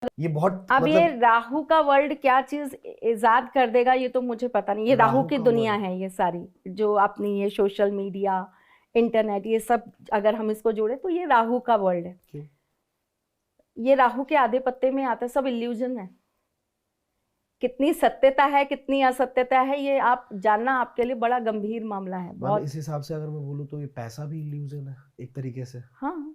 ये बहुत अब ये मतलब राहु का वर्ल्ड क्या चीज इजाद कर देगा ये तो मुझे पता नहीं। ये राहु राहु की का दुनिया वर्ड है ये सारी, जो अपनी ये सोशल मीडिया, इंटरनेट, ये सब अगर हम इसको जोड़े तो ये राहु का वर्ल्ड है। क्यों? ये राहु के आधे पत्ते में आता है, सब इल्यूजन है। कितनी सत्यता है कितनी असत्यता है ये आप जानना आपके लिए बड़ा गंभीर मामला है, मैम बहुत। इस हिसाब से अगर मैं बोलूँ तो ये पैसा भी इल्यूजन है एक तरीके से। हाँ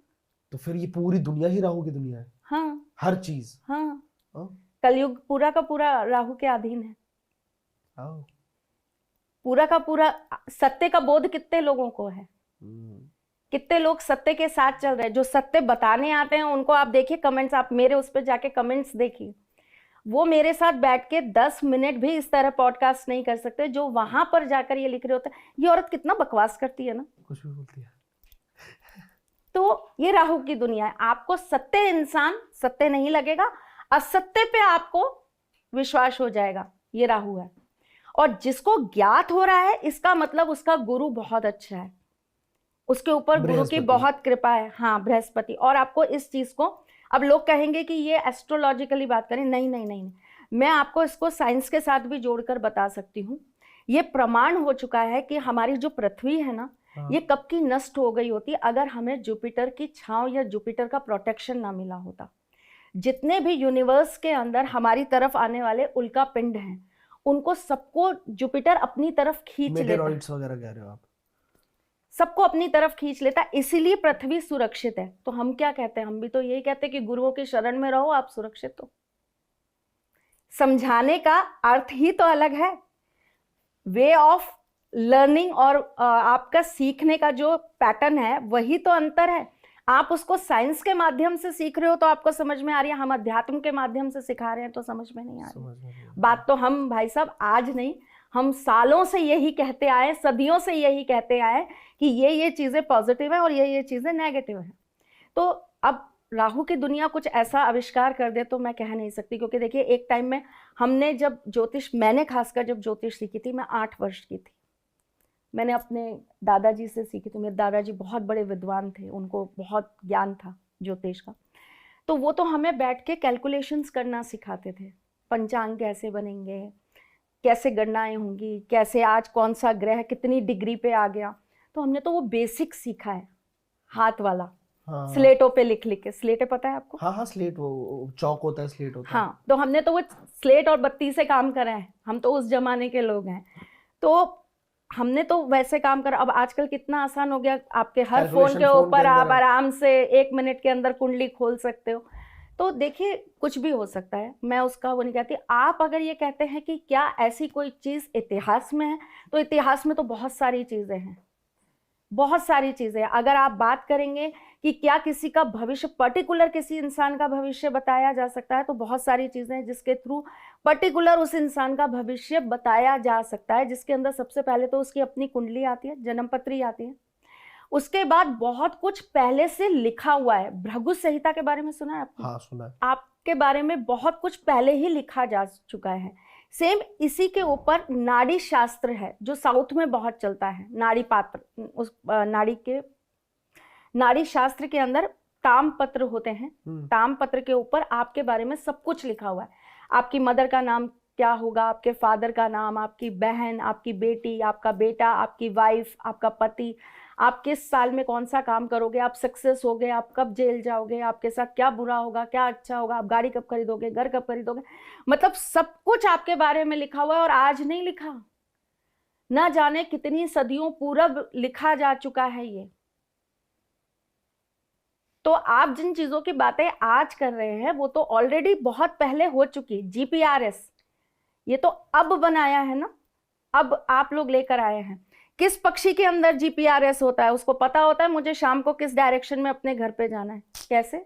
तो फिर ये पूरी दुनिया ही राहु की दुनिया है, हाँ हर चीज। हाँ। हाँ। कलयुग पूरा का पूरा राहु के अधीन है। हाँ। पूरा का पूरा सत्य का बोध कितने लोगों को है? हम्म। कितने लोग सत्य के साथ चल रहे हैं? जो सत्य बताने आते हैं उनको आप देखिए कमेंट्स, आप मेरे उस पर जाके कमेंट्स देखिए। वो मेरे साथ बैठ के 10 मिनट भी इस तरह पॉडकास्ट नहीं कर सकते जो वहां पर जाकर ये लिख रहे होते हैं। ये औरत कितना बकवास करती है ना। कुछ भी बोलती है। तो ये राहु की दुनिया है। आपको सत्य इंसान सत्य नहीं लगेगा, असत्य पे आपको विश्वास हो जाएगा, ये राहु है। और जिसको ज्ञात हो रहा है इसका मतलब उसका गुरु बहुत अच्छा है, उसके ऊपर गुरु की बृहस्पति। बहुत कृपा है। हाँ, बृहस्पति। और आपको इस चीज को, अब लोग कहेंगे कि ये एस्ट्रोलॉजिकली बात करें, नहीं नहीं नहीं, मैं आपको इसको साइंस के साथ भी जोड़कर बता सकती हूँ। ये प्रमाण हो चुका है कि हमारी जो पृथ्वी है ना, हाँ। ये कब की नष्ट हो गई होती अगर हमें जुपिटर की छांव या जुपिटर का प्रोटेक्शन ना मिला होता। जितने भी यूनिवर्स के अंदर हमारी तरफ आने वाले उल्का पिंड हैं, उनको सबको जुपिटर अपनी तरफ खींच लेता है, मेटेरॉइड्स वगैरह कह रहे हो आप? सबको अपनी तरफ खींच लेता है, इसीलिए पृथ्वी सुरक्षित है। तो हम क्या कहते हैं? हम भी तो यही कहते हैं कि गुरुओं की शरण में रहो, आप सुरक्षित हो। समझाने का अर्थ ही तो अलग है, वे ऑफ लर्निंग और आपका सीखने का जो पैटर्न है वही तो अंतर है। आप उसको साइंस के माध्यम से सीख रहे हो तो आपको समझ में आ रही है, हम अध्यात्म के माध्यम से सिखा रहे हैं तो समझ में नहीं आ रही। बात तो हम भाई साहब आज नहीं, हम सालों से यही कहते आए, सदियों से यही कहते आए कि ये चीजें पॉजिटिव है और ये चीजें नेगेटिव है। तो अब राहु की दुनिया कुछ ऐसा आविष्कार कर दे तो मैं कह नहीं सकती, क्योंकि देखिए एक टाइम में हमने जब ज्योतिष, मैंने खासकर जब ज्योतिष सीखी थी, मैं 8 वर्ष की थी। मैंने अपने दादाजी से सीखी थी। मेरे दादाजी बहुत बड़े विद्वान थे, उनको बहुत ज्ञान था ज्योतिष का। तो वो तो हमें बैठ के कैलकुलेशंस करना सिखाते थे, पंचांग कैसे बनेंगे, कैसे गणनाएं होंगी, कैसे आज कौन सा ग्रह कितनी डिग्री पे आ गया। तो हमने तो वो बेसिक सीखा है, हाथ वाला, हाँ। स्लेटों पे लिख लिख के। स्लेटे पता है आपको? हाँ हाँ, स्लेट, वो चौक होता है, स्लेट होता है। हाँ, तो हमने तो वो स्लेट और बत्ती से काम करा है, हम तो उस जमाने के लोग हैं। तो हमने तो वैसे काम करा। अब आजकल कितना आसान हो गया, आपके हर फोन कैलकुलेशन के फोन के ऊपर अंदर आप है। आराम से 1 मिनट के अंदर कुंडली खोल सकते हो। तो देखिए कुछ भी हो सकता है, मैं उसका वो नहीं कहती। आप अगर ये कहते हैं कि क्या ऐसी कोई चीज इतिहास में है, तो इतिहास में तो बहुत सारी चीजें हैं, बहुत सारी चीजें। अगर आप बात करेंगे कि क्या किसी का भविष्य, पर्टिकुलर किसी इंसान का भविष्य बताया जा सकता है, तो बहुत सारी चीजें हैं जिसके थ्रू पर्टिकुलर उस इंसान का भविष्य बताया जा सकता है। जिसके अंदर सबसे पहले तो उसकी अपनी कुंडली आती है, जन्म पत्री आती है। उसके बाद बहुत कुछ पहले से लिखा हुआ है। भृगु संहिता के बारे में सुना है आपने? हाँ सुना है। आपके बारे में बहुत कुछ पहले ही लिखा जा चुका है। सेम इसी के ऊपर नाड़ी शास्त्र है जो साउथ में बहुत चलता है। नाड़ी पात्र, उस नाड़ी के, नाड़ी शास्त्र के अंदर ताम पत्र होते हैं। ताम पत्र के ऊपर आपके बारे में सब कुछ लिखा हुआ है। आपकी मदर का नाम क्या होगा, आपके फादर का नाम, आपकी बहन, आपकी बेटी, आपका बेटा, आपकी वाइफ, आपका पति, आप किस साल में कौन सा काम करोगे, आप सक्सेस हो गए, आप कब जेल जाओगे, आपके साथ क्या बुरा होगा, क्या अच्छा होगा, आप गाड़ी कब खरीदोगे, घर कब खरीदोगे, मतलब सब कुछ आपके बारे में लिखा हुआ है। और आज नहीं लिखा, ना जाने कितनी सदियों पूर्व लिखा जा चुका है ये। तो आप जिन चीजों की बातें आज कर रहे हैं वो तो ऑलरेडी बहुत पहले हो चुकी। जीपीआरएस ये तो अब बनाया है ना, अब आप लोग लेकर आए हैं। किस पक्षी के अंदर जीपीआरएस होता है? उसको पता होता है मुझे शाम को किस डायरेक्शन में अपने घर पे जाना है। कैसे?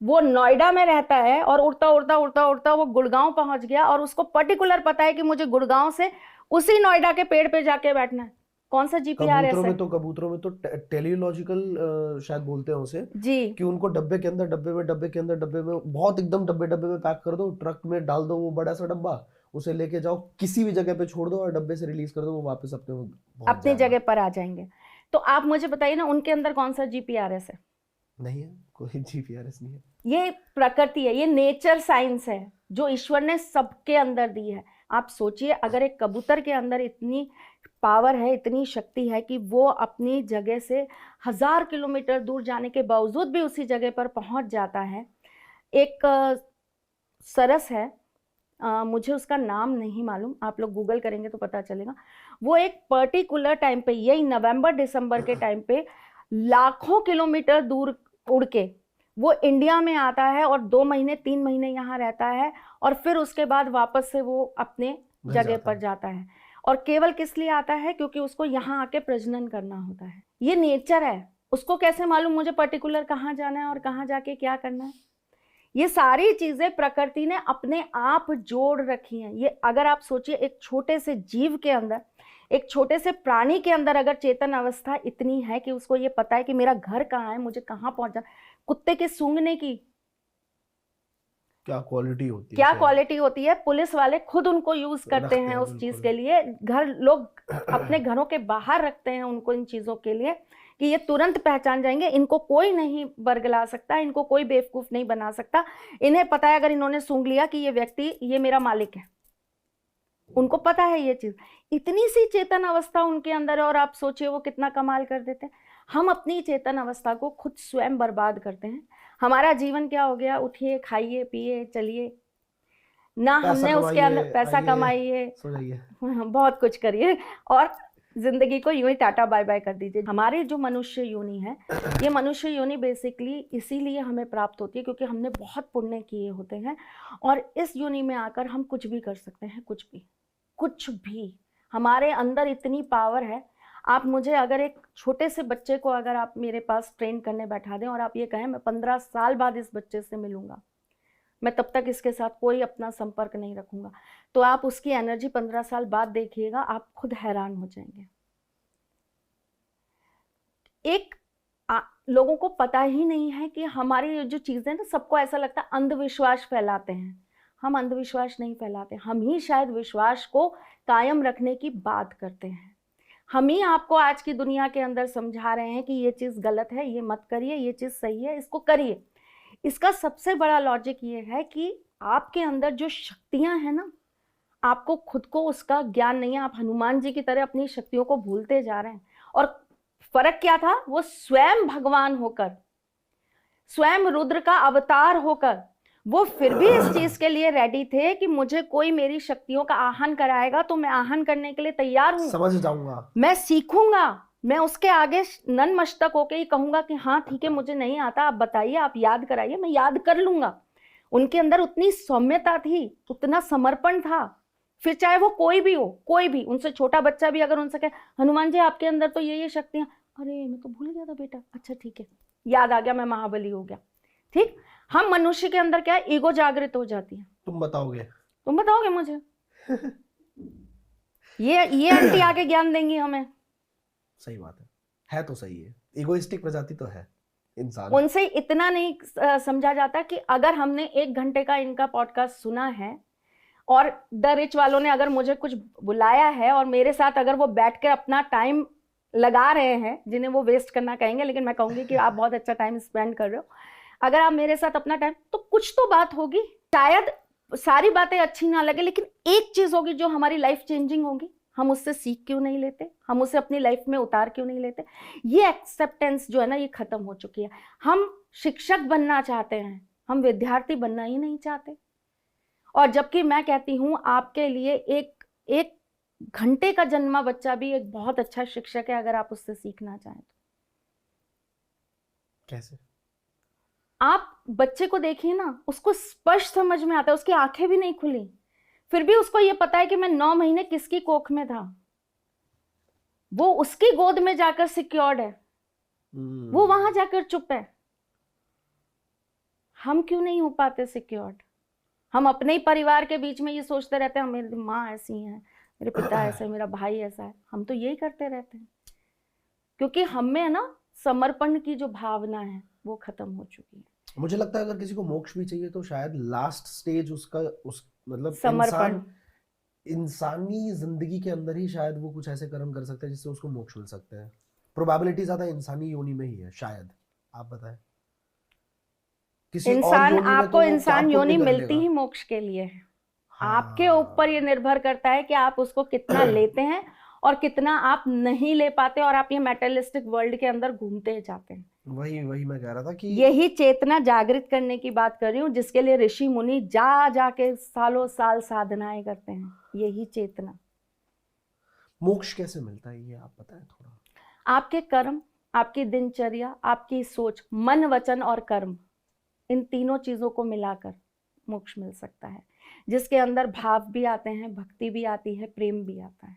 वो नोएडा में रहता है और उड़ता उड़ता उड़ता उड़ता वो गुड़गांव पहुंच गया और उसको पर्टिकुलर पता है कि मुझे गुड़गांव से उसी नोएडा के पेड़ पे जाके बैठना है। कौन सा जीपीआरएस है? कबूतरों में तो टेलीलॉजिकल शायद बोलते हैं उसे जी, कि उनको डब्बे के अंदर, डब्बे में बहुत एकदम डब्बे डब्बे में पैक कर दो, ट्रक में डाल दो, वो बड़ा सा डब्बा, उसे लेके जाओ किसी भी जगह पे छोड़ दो और डब्बे से रिलीज कर दो, वो वापस अपने पहुंच अपनी जाएगा। जगह पर आ जाएंगे। तो आप मुझे बताइए ना, उनके अंदर कौन सा जीपीआरएस है? नहीं है। कोई जीपीआरएस नहीं है। ये प्रकृति है, ये नेचर साइंस है जो ईश्वर ने सबके अंदर दी है। आप सोचिए, अगर एक कबूतर के अंदर इतनी पावर है, इतनी शक्ति है कि वो अपनी जगह से 1000 किलोमीटर दूर जाने के बावजूद भी उसी जगह पर पहुंच जाता है। एक सरस है, मुझे उसका नाम नहीं मालूम, आप लोग गूगल करेंगे तो पता चलेगा। वो एक पर्टिकुलर टाइम पे, यही नवंबर दिसंबर के टाइम पे, लाखों किलोमीटर दूर उड़ के वो इंडिया में आता है और 2 महीने 3 महीने यहाँ रहता है, और फिर उसके बाद वापस से वो अपने जगह पर जाता है। और केवल किस लिए आता है? क्योंकि उसको यहाँ आके प्रजनन करना होता है। ये नेचर है। उसको कैसे मालूम मुझे पर्टिकुलर कहाँ जाना है और कहाँ जाके क्या करना है? ये सारी चीजें प्रकृति ने अपने आप जोड़ रखी हैं। ये अगर आप सोचिए, एक छोटे से जीव के अंदर, एक छोटे से प्राणी के अंदर अगर चेतन अवस्था इतनी है कि उसको ये पता है कि मेरा घर कहाँ है, मुझे कहाँ पहुंचना, कुत्ते के सूंघने की क्या क्वालिटी होती है, क्या क्वालिटी होती है। पुलिस वाले खुद उनको यूज करते हैं उस चीज के लिए। घर लोग अपने घरों के बाहर रखते हैं उनको इन चीजों के लिए कि ये तुरंत पहचान जाएंगे, इनको कोई नहीं बरगला सकता, इनको कोई बेवकूफ नहीं बना सकता। इन्हें पता है अगर इन्होंने सूंघ लिया कि ये व्यक्ति, ये मेरा मालिक है, उनको पता है ये चीज। इतनी सी चेतन अवस्था उनके अंदर है, और आप सोचिए वो कितना कमाल कर देते हैं। हम अपनी चेतन अवस्था को खुद स्वयं बर्बाद करते हैं। हमारा जीवन क्या हो गया? उठिए, खाइए, पिए, चलिए ना, हमने उसके अंदर पैसा कमाइए, बहुत कुछ करिए और जिंदगी को यूं ही टाटा बाय बाय कर दीजिए। हमारी जो मनुष्य योनि है, ये मनुष्य योनि बेसिकली इसीलिए हमें प्राप्त होती है क्योंकि हमने बहुत पुण्य किए होते हैं, और इस योनि में आकर हम कुछ भी कर सकते हैं। कुछ भी, कुछ भी। हमारे अंदर इतनी पावर है। आप मुझे अगर एक छोटे से बच्चे को अगर आप मेरे पास ट्रेन करने बैठा दें और आप ये कहें मैं 15 साल बाद इस बच्चे से मिलूंगा, मैं तब तक इसके साथ कोई अपना संपर्क नहीं रखूंगा, तो आप उसकी एनर्जी 15 साल बाद देखिएगा, आप खुद हैरान हो जाएंगे। लोगों को पता ही नहीं है कि हमारी जो चीजें ना, सबको ऐसा लगता है अंधविश्वास फैलाते हैं। हम अंधविश्वास नहीं फैलाते, हम ही शायद विश्वास को कायम रखने की बात करते हैं। हम ही आपको आज की दुनिया के अंदर समझा रहे हैं कि ये चीज गलत है, ये मत करिए, ये चीज सही है, इसको करिए। इसका सबसे बड़ा लॉजिक ये है कि आपके अंदर जो शक्तियां हैं ना, आपको खुद को उसका ज्ञान नहीं है। आप हनुमान जी की तरह अपनी शक्तियों को भूलते जा रहे हैं। और फर्क क्या था? वो स्वयं भगवान होकर, स्वयं रुद्र का अवतार होकर, वो फिर भी इस चीज के लिए रेडी थे कि मुझे कोई मेरी शक्तियों का आहन कराएगा तो मैं आहन करने के लिए तैयार हूं, समझ जाऊंगा, मैं सीखूंगा, मैं उसके आगे नतमस्तक होके ही कहूंगा कि हाँ ठीक है, मुझे नहीं आता, आप बताइए, आप याद कराइए, मैं याद कर लूंगा। उनके अंदर उतनी सौम्यता थी, उतना समर्पण था। फिर चाहे वो कोई भी हो, कोई भी, उनसे छोटा बच्चा भी अगर उनसे कहे हनुमान जी आपके अंदर तो ये शक्तियां, अरे मैं तो भूल गया था बेटा, अच्छा ठीक है, याद आ गया, मैं महाबली हो गया। ठीक, हम मनुष्य के अंदर क्या है, ईगो जागृत हो जाती है। तुम बताओगे मुझे ये आंटी आके ज्ञान देंगी हमें। सही बात है तो सही है। इगोइस्टिक प्रजाति तो है इंसान। उनसे इतना नहीं समझा जाता कि अगर हमने 1 घंटे का इनका पॉडकास्ट सुना है और द रिच वालों ने अगर मुझे कुछ बुलाया है और मेरे साथ अगर वो बैठकर अपना टाइम लगा रहे हैं, जिन्हें वो वेस्ट करना कहेंगे, लेकिन मैं कहूंगी कि आप बहुत अच्छा टाइम स्पेंड कर रहे हो, अगर आप मेरे साथ अपना टाइम, तो कुछ तो बात होगी। शायद सारी बातें अच्छी ना लगे, लेकिन एक चीज होगी जो हमारी लाइफ चेंजिंग होगी। हम उससे सीख क्यों नहीं लेते? हम उसे अपनी लाइफ में उतार क्यों नहीं लेते? ये एक्सेप्टेंस जो है ना, ये खत्म हो चुकी है। हम शिक्षक बनना चाहते हैं, हम विद्यार्थी बनना ही नहीं चाहते। और जबकि मैं कहती हूं आपके लिए एक घंटे का जन्मा बच्चा भी एक बहुत अच्छा शिक्षक है, अगर आप उससे सीखना चाहें तो। कैसे? आप बच्चे को देखिए ना, उसको स्पष्ट समझ में आता है, उसकी आंखें भी नहीं खुली, फिर भी उसको ये पता है कि मैं 9 महीने किसकी कोख में था। वो उसकी गोद में जाकर सिक्योर्ड है, वो वहां जाकर चुप है। हम क्यों नहीं हो पाते सिक्योर्ड? हम अपने ही परिवार के बीच में ये सोचते रहते हैं मेरी माँ ऐसी है, मेरे पिता ऐसा है, मेरा भाई ऐसा है। हम तो यही करते रहते हैं क्योंकि हम में ना समर्पण की जो भावना है वो खत्म हो चुकी है। मुझे लगता है अगर किसी को मोक्ष भी चाहिए तो शायद लास्ट स्टेज उसका मतलब समर्पण, इंसानी जिंदगी के अंदर ही शायद वो कुछ ऐसे कर्म कर सकता है जिससे उसको मोक्ष मिल सकता है। प्रोबेबिलिटी ज्यादा इंसानी योनि में ही है शायद। आप बताएं। किसी और इंसान, योनि में तो आपको वो क्या इंसान योनि पुण्य कर मिलती लेगा। ही मोक्ष के लिए है। आपके ऊपर ये हाँ निर्भर करता है कि आप उसको कितना लेते हैं और कितना आप नहीं ले पाते, और आप ये मेटेरियलिस्टिक वर्ल्ड के अंदर घूमते जाते हैं। वही वही मैं कह रहा था कि यही चेतना जागृत करने की बात कर रही हूँ, जिसके लिए ऋषि मुनि जा जाके सालों साल साधनाएं करते हैं। यही चेतना। मोक्ष कैसे मिलता है ये आप बताएं थोड़ा। आपके कर्म, आपकी दिनचर्या, आपकी सोच, मन वचन और कर्म, इन तीनों चीजों को मिलाकर मोक्ष मिल सकता है, जिसके अंदर भाव भी आते हैं, भक्ति भी आती है, प्रेम भी आता है।